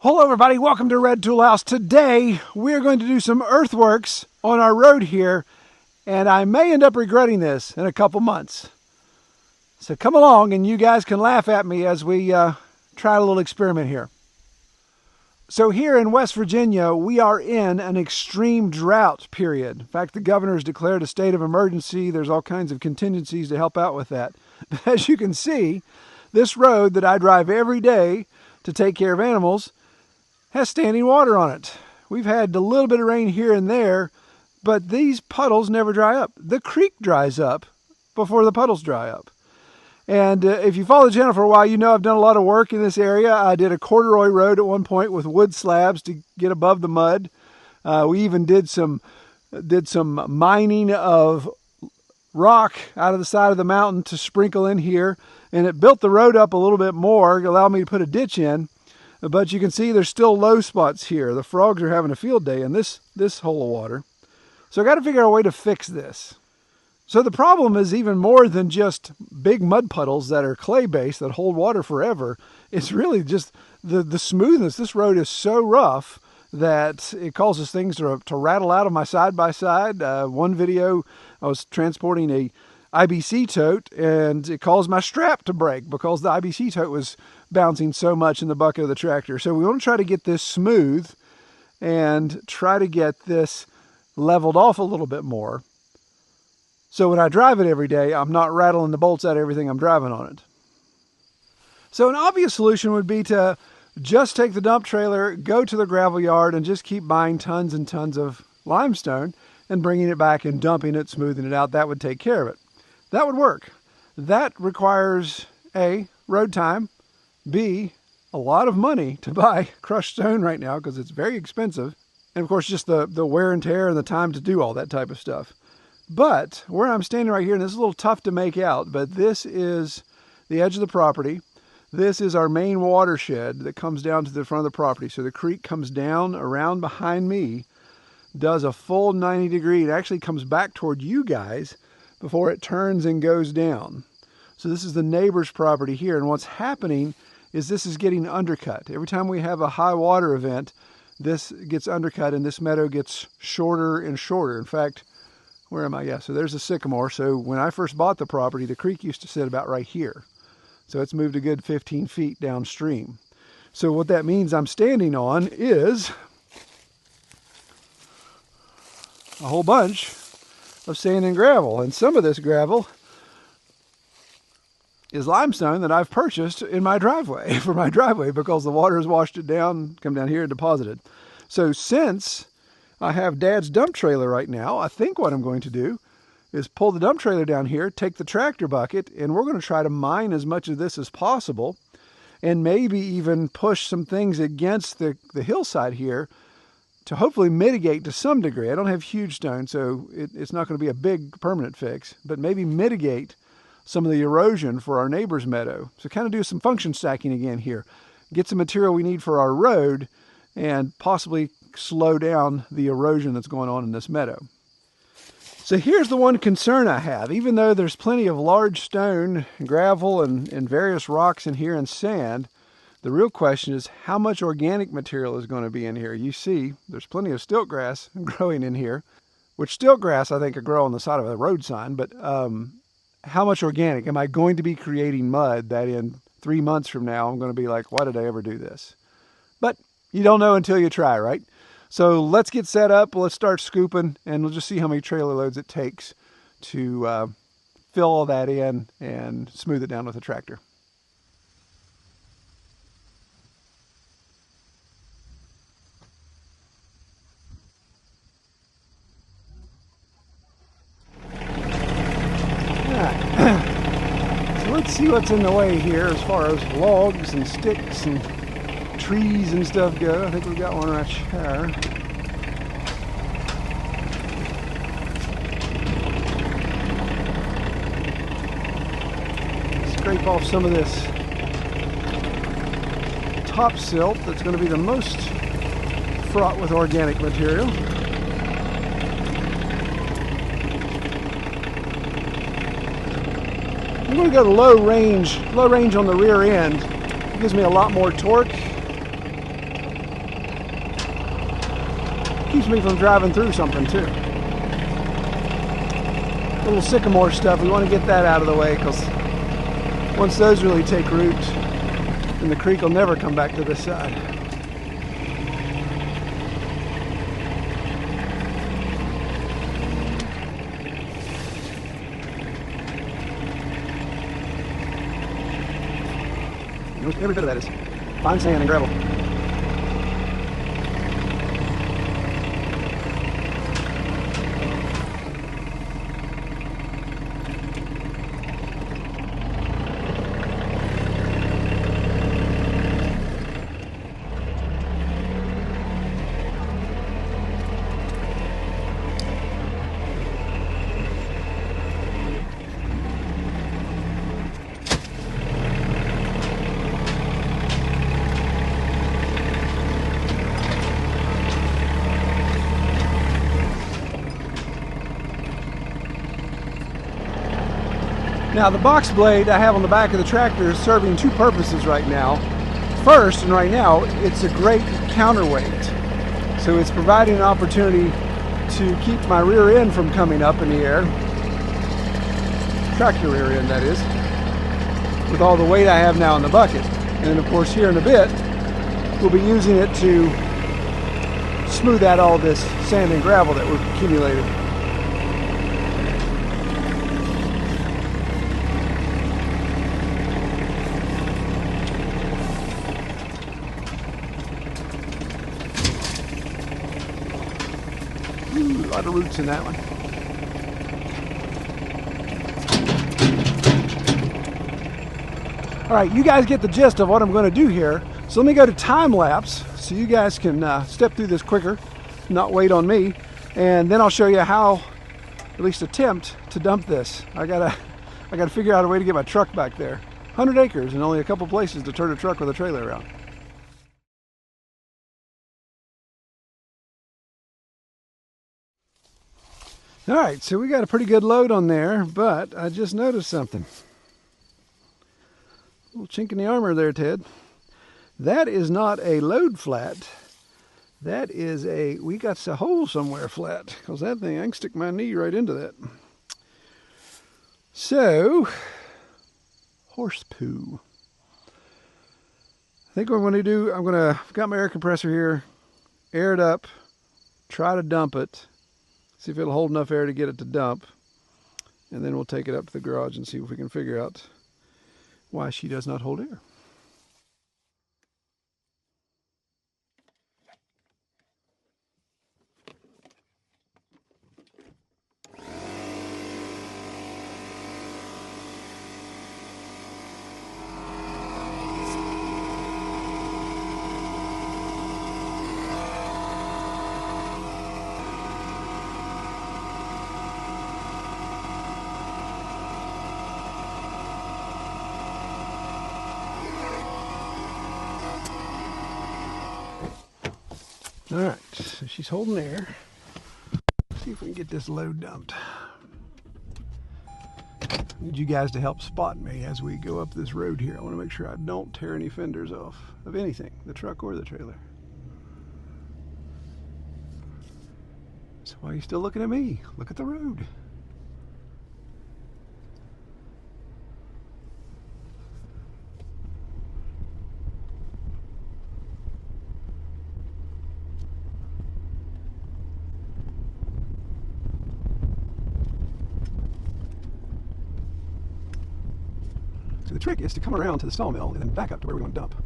Hello everybody, welcome to Red Tool House. Today we're going to do some earthworks on our road here, and I may end up regretting this in a couple months. So come along and you guys can laugh at me as we try a little experiment here. So here in West Virginia, we are in an extreme drought period. In fact, the governor has declared a state of emergency. There's all kinds of contingencies to help out with that. But as you can see, this road that I drive every day to take care of animals has standing water on it. We've had a little bit of rain here and there, but these puddles never dry up. The creek dries up before the puddles dry up. And if you follow the channel for a while, you know I've done a lot of work in this area. I did a corduroy road at one point with wood slabs to get above the mud. We even did some mining of rock out of the side of the mountain to sprinkle in here, and it built the road up a little bit more, allowed me to put a ditch in. But you can see there's still low spots here. The frogs are having a field day in this hole of water. So I got to figure out a way to fix this. So the problem is even more than just big mud puddles that are clay-based that hold water forever. It's really just the smoothness. This road is so rough that it causes things to rattle out of my side-by-side. One video, I was transporting a IBC tote, and it caused my strap to break because the IBC tote was bouncing so much in the bucket of the tractor. So we want to try to get this smooth and try to get this leveled off a little bit more. So when I drive it every day, I'm not rattling the bolts out of everything I'm driving on it. So an obvious solution would be to just take the dump trailer, go to the gravel yard, and just keep buying tons and tons of limestone and bringing it back and dumping it, smoothing it out. That would take care of it. That would work. That requires A, road time, B, a lot of money to buy crushed stone right now because it's very expensive, and of course just the wear and tear and the time to do all that type of stuff. But where I'm standing right here, and this is a little tough to make out, but this is the edge of the property. This is our main watershed that comes down to the front of the property. So the creek comes down around behind me, does a full 90 degree. It actually comes back toward you guys before it turns and goes down. So this is the neighbor's property here, and what's happening is this is getting undercut. Every time we have a high water event, this gets undercut and this meadow gets shorter and shorter. In fact, where am I? Yeah, so there's a sycamore. So when I first bought the property, the creek used to sit about right here. So it's moved a good 15 feet downstream. So what that means I'm standing on is a whole bunch of sand and gravel. And some of this gravel is limestone that I've purchased in my driveway, for my driveway, because the water has washed it down, come down here and deposited. So since I have Dad's dump trailer right now, I think what I'm going to do is pull the dump trailer down here, take the tractor bucket, and we're going to try to mine as much of this as possible, and maybe even push some things against the hillside here to hopefully mitigate to some degree. I don't have huge stone, so it's not going to be a big permanent fix, but maybe mitigate some of the erosion for our neighbor's meadow. So kind of do some function stacking again here. Get some material we need for our road and possibly slow down the erosion that's going on in this meadow. So here's the one concern I have. Even though there's plenty of large stone, gravel, and various rocks in here and sand, the real question is how much organic material is going to be in here. You see, there's plenty of stilt grass growing in here, which stilt grass I think could grow on the side of a road sign, but how much organic? Am I going to be creating mud that in 3 months from now I'm going to be like, why did I ever do this? But you don't know until you try, right? So let's get set up, let's start scooping, and we'll just see how many trailer loads it takes to fill all that in and smooth it down with a tractor. So let's see what's in the way here as far as logs and sticks and trees and stuff go. I think we've got one right here. Scrape off some of this top silt that's going to be the most fraught with organic material. I'm going to go to low range on the rear end. It gives me a lot more torque. Keeps me from driving through something too. Little sycamore stuff, we want to get that out of the way, because once those really take root, then the creek will never come back to this side. Every bit of that is fine sand and gravel. Now the box blade I have on the back of the tractor is serving two purposes right now. First, and right now, it's a great counterweight. So it's providing an opportunity to keep my rear end from coming up in the air. Tractor rear end, that is. With all the weight I have now in the bucket. And then of course here in a bit, we'll be using it to smooth out all this sand and gravel that we've accumulated. Ooh, a lot of roots in that one. All right, you guys get the gist of what I'm going to do here. So let me go to time lapse so you guys can step through this quicker, not wait on me. And then I'll show you how, at least attempt to dump this. I gotta figure out a way to get my truck back there. 100 acres and only a couple places to turn a truck with a trailer around. All right, so we got a pretty good load on there, but I just noticed something. A little chink in the armor there, Ted. That is not a load flat. That is we got a hole somewhere flat, because that thing, I can stick my knee right into that. So, horse poo. I think what I'm going to do, I've got my air compressor here, air it up, try to dump it. See if it'll hold enough air to get it to dump. And then we'll take it up to the garage and see if we can figure out why she does not hold air. All right, so she's holding air. Let's see if we can get this load dumped. I need you guys to help spot me as we go up this road here. I want to make sure I don't tear any fenders off of anything, the truck or the trailer. So why are you still looking at me? Look at the road. So the trick is to come around to the sawmill and then back up to where we're going to dump.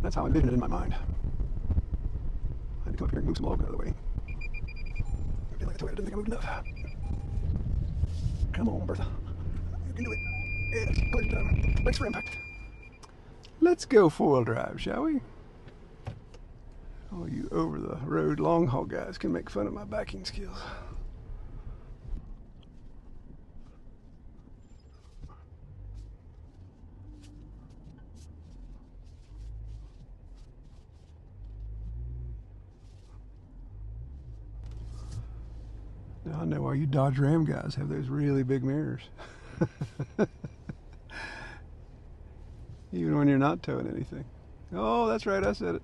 That's how I envisioned it in my mind. I had to come up here and move some logs out of the way. I feel like I didn't think I moved enough. Come on, Bertha. You can do it. Yeah, put it down. Brakes for impact. Let's go four-wheel drive, shall we? All you over-the-road long-haul guys can make fun of my backing skills. Now I know why you Dodge Ram guys have those really big mirrors. Even when you're not towing anything. Oh, that's right, I said it.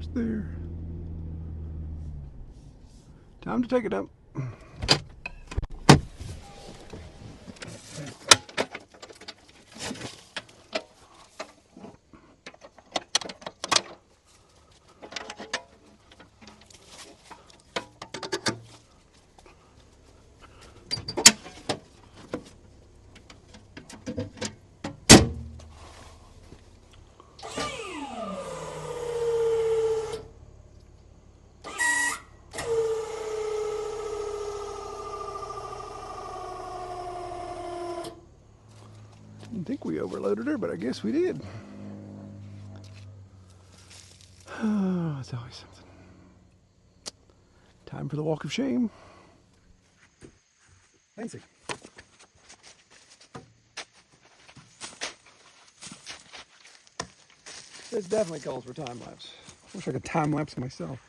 Almost there. Time to take it up. I think we overloaded her, but I guess we did. Oh, it's always something. Time for the walk of shame. Fancy. This definitely calls for time lapse. Wish I could time lapse myself.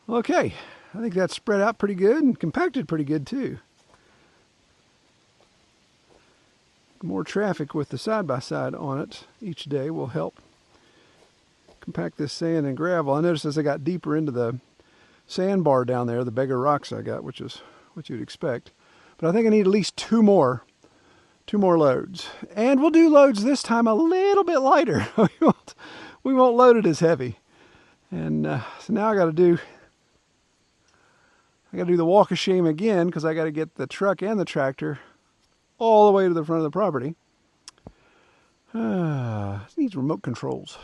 Okay, I think that's spread out pretty good and compacted pretty good too. More traffic with the side-by-side on it each day will help compact this sand and gravel. I noticed as I got deeper into the sandbar down there, the bigger rocks I got, which is what you'd expect. But I think I need at least two more loads. And we'll do loads this time a little bit lighter. we won't load it as heavy. And so now I got to do the walk of shame again, because I got to get the truck and the tractor all the way to the front of the property. It needs remote controls.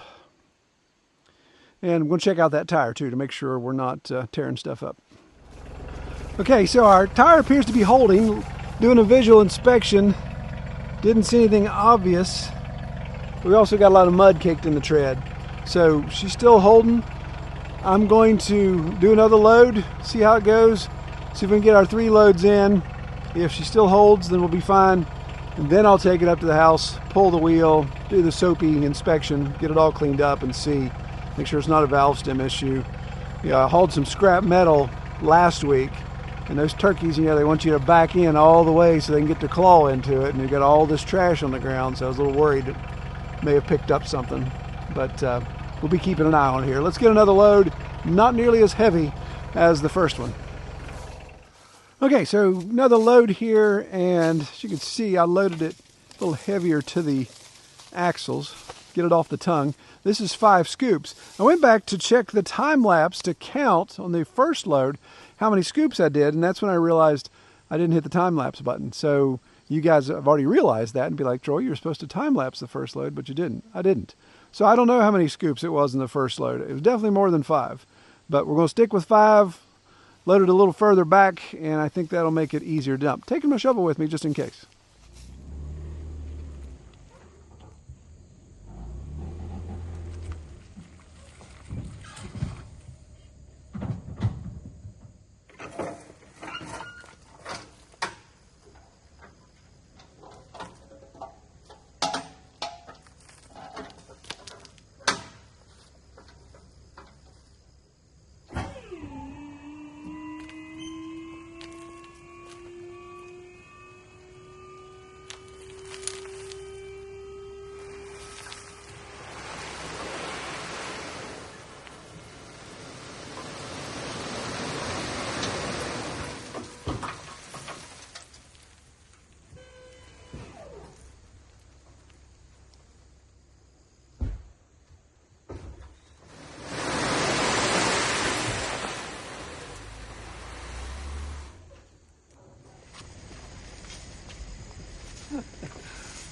And I'm going to check out that tire too to make sure we're not tearing stuff up. Okay, so our tire appears to be holding. Doing a visual inspection, didn't see anything obvious. We also got a lot of mud caked in the tread. So she's still holding. I'm going to do another load, see how it goes, see if we can get our 3 loads in. If she still holds, then we'll be fine. And then I'll take it up to the house, pull the wheel, do the soapy inspection, get it all cleaned up and see, make sure it's not a valve stem issue. I hauled some scrap metal last week, and those turkeys, they want you to back in all the way so they can get their claw into it, and you got all this trash on the ground, so I was a little worried it may have picked up something. But we'll be keeping an eye on it here. Let's get another load, not nearly as heavy as the first one. Okay, so another load here, and as you can see, I loaded it a little heavier to the axles, get it off the tongue. This is 5 scoops. I went back to check the time lapse to count on the first load how many scoops I did, and that's when I realized I didn't hit the time lapse button. So you guys have already realized that and be like, Troy, you were supposed to time lapse the first load, but you didn't. I didn't. So I don't know how many scoops it was in the first load. It was definitely more than 5, but we're going to stick with 5, load it a little further back, and I think that'll make it easier to dump. Taking my shovel with me just in case.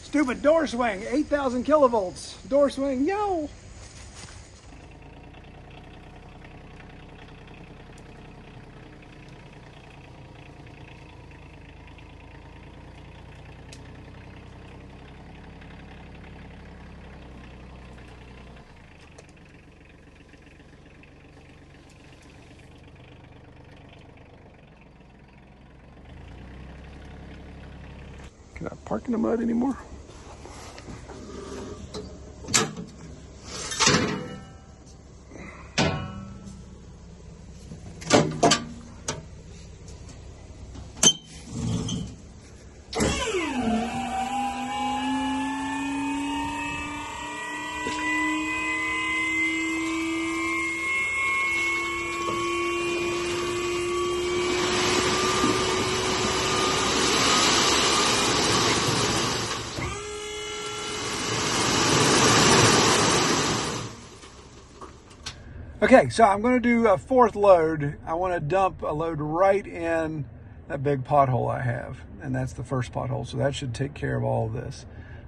Stupid door swing, 8,000 kilovolts. Door swing, yo! Can I park in the mud anymore? Okay, so I'm going to do a fourth load. I want to dump a load right in that big pothole I have, and that's the first pothole, so that should take care of all of this.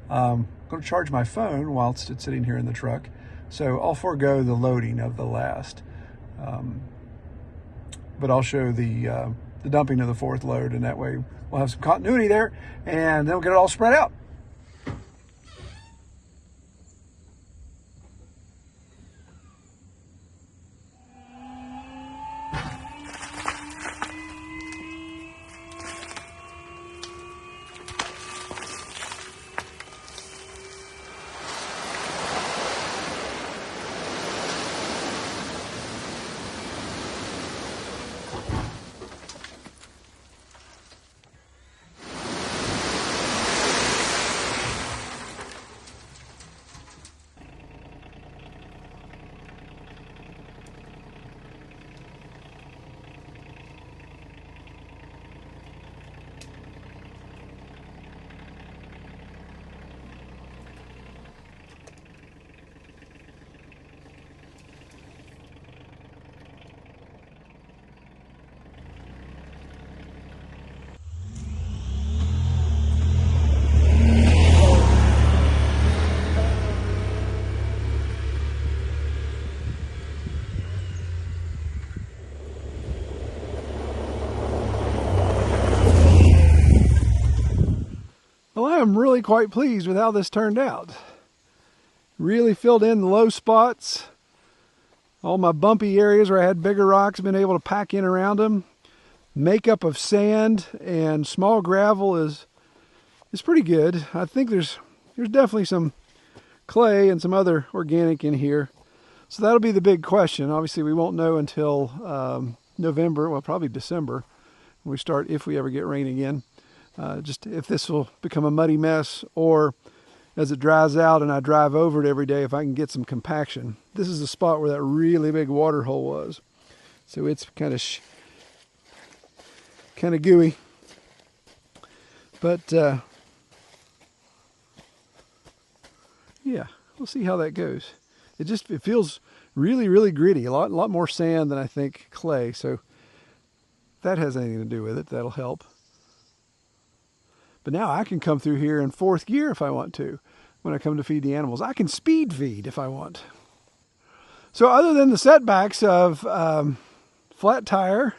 I'm going to charge my phone whilst it's sitting here in the truck, so I'll forego the loading of the last. But I'll show the dumping of the fourth load, and that way we'll have some continuity there, and then we'll get it all spread out. Well, I am really quite pleased with how this turned out. Really filled in the low spots. All my bumpy areas where I had bigger rocks, been able to pack in around them. Makeup of sand and small gravel is pretty good. I think there's definitely some clay and some other organic in here. So that'll be the big question. Obviously, we won't know until November, well, probably December, when we start, if we ever get rain again. Just if this will become a muddy mess, or as it dries out and I drive over it every day, if I can get some compaction. This is the spot where that really big water hole was. So it's kind of gooey. But yeah, we'll see how that goes. It feels really, really gritty. A lot more sand than I think clay. So if that has anything to do with it, that'll help. But now I can come through here in fourth gear if I want to. When I come to feed the animals, I can speed feed if I want. So other than the setbacks of flat tire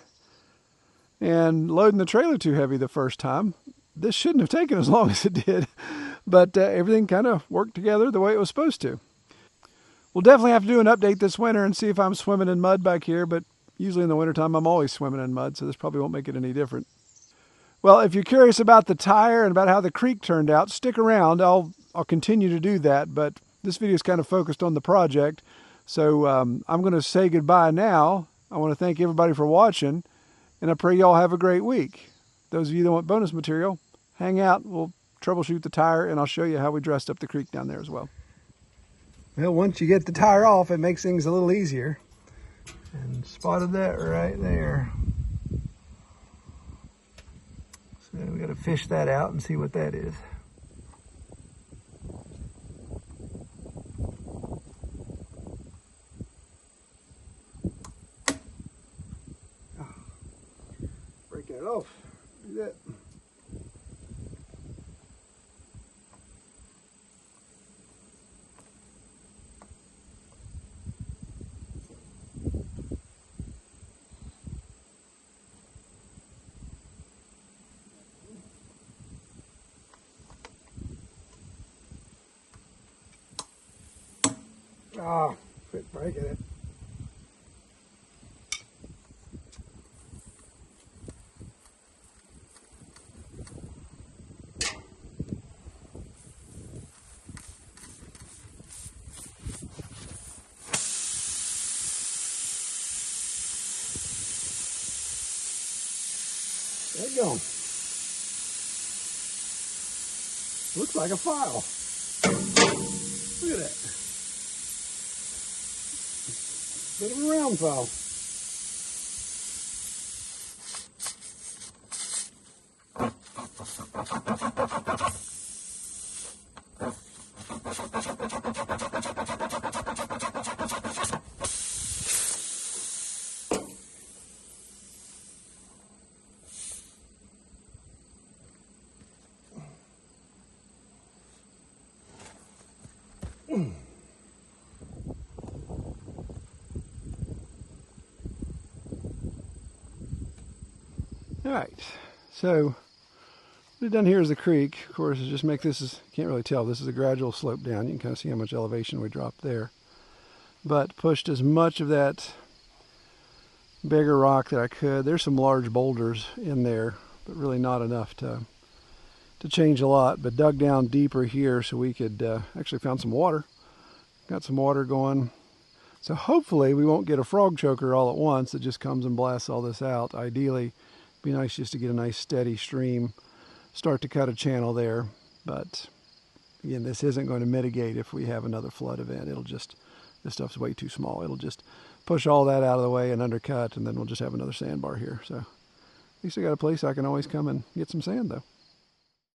and loading the trailer too heavy the first time, this shouldn't have taken as long as it did. But everything kind of worked together the way it was supposed to. We'll definitely have to do an update this winter and see if I'm swimming in mud back here. But usually in the wintertime, I'm always swimming in mud, so this probably won't make it any different. Well, if you're curious about the tire and about how the creek turned out, stick around. I'll continue to do that, but this video is kind of focused on the project. So I'm going to say goodbye now. I want to thank everybody for watching, and I pray y'all have a great week. Those of you that want bonus material, hang out. We'll troubleshoot the tire, and I'll show you how we dressed up the creek down there as well. Well, once you get the tire off, it makes things a little easier. And spotted that right there. So we got to fish that out and see what that is. Breaking it off. Do that. Ah, quit breaking it. There you go. Looks like a file. Look at that. Bit of a round file. All right, so what we've done here is the creek. Of course, is just make this, can't really tell, this is a gradual slope down. You can kind of see how much elevation we dropped there. But pushed as much of that bigger rock that I could. There's some large boulders in there, but really not enough to change a lot. But dug down deeper here so we could, actually found some water. Got some water going. So hopefully we won't get a frog choker all at once that just comes and blasts all this out. Ideally, it'd be nice just to get a nice steady stream, start to cut a channel there. But again, this isn't going to mitigate if we have another flood event. It'll just, this stuff's way too small. It'll just push all that out of the way and undercut, and then we'll just have another sandbar here. So at least I got a place I can always come and get some sand though.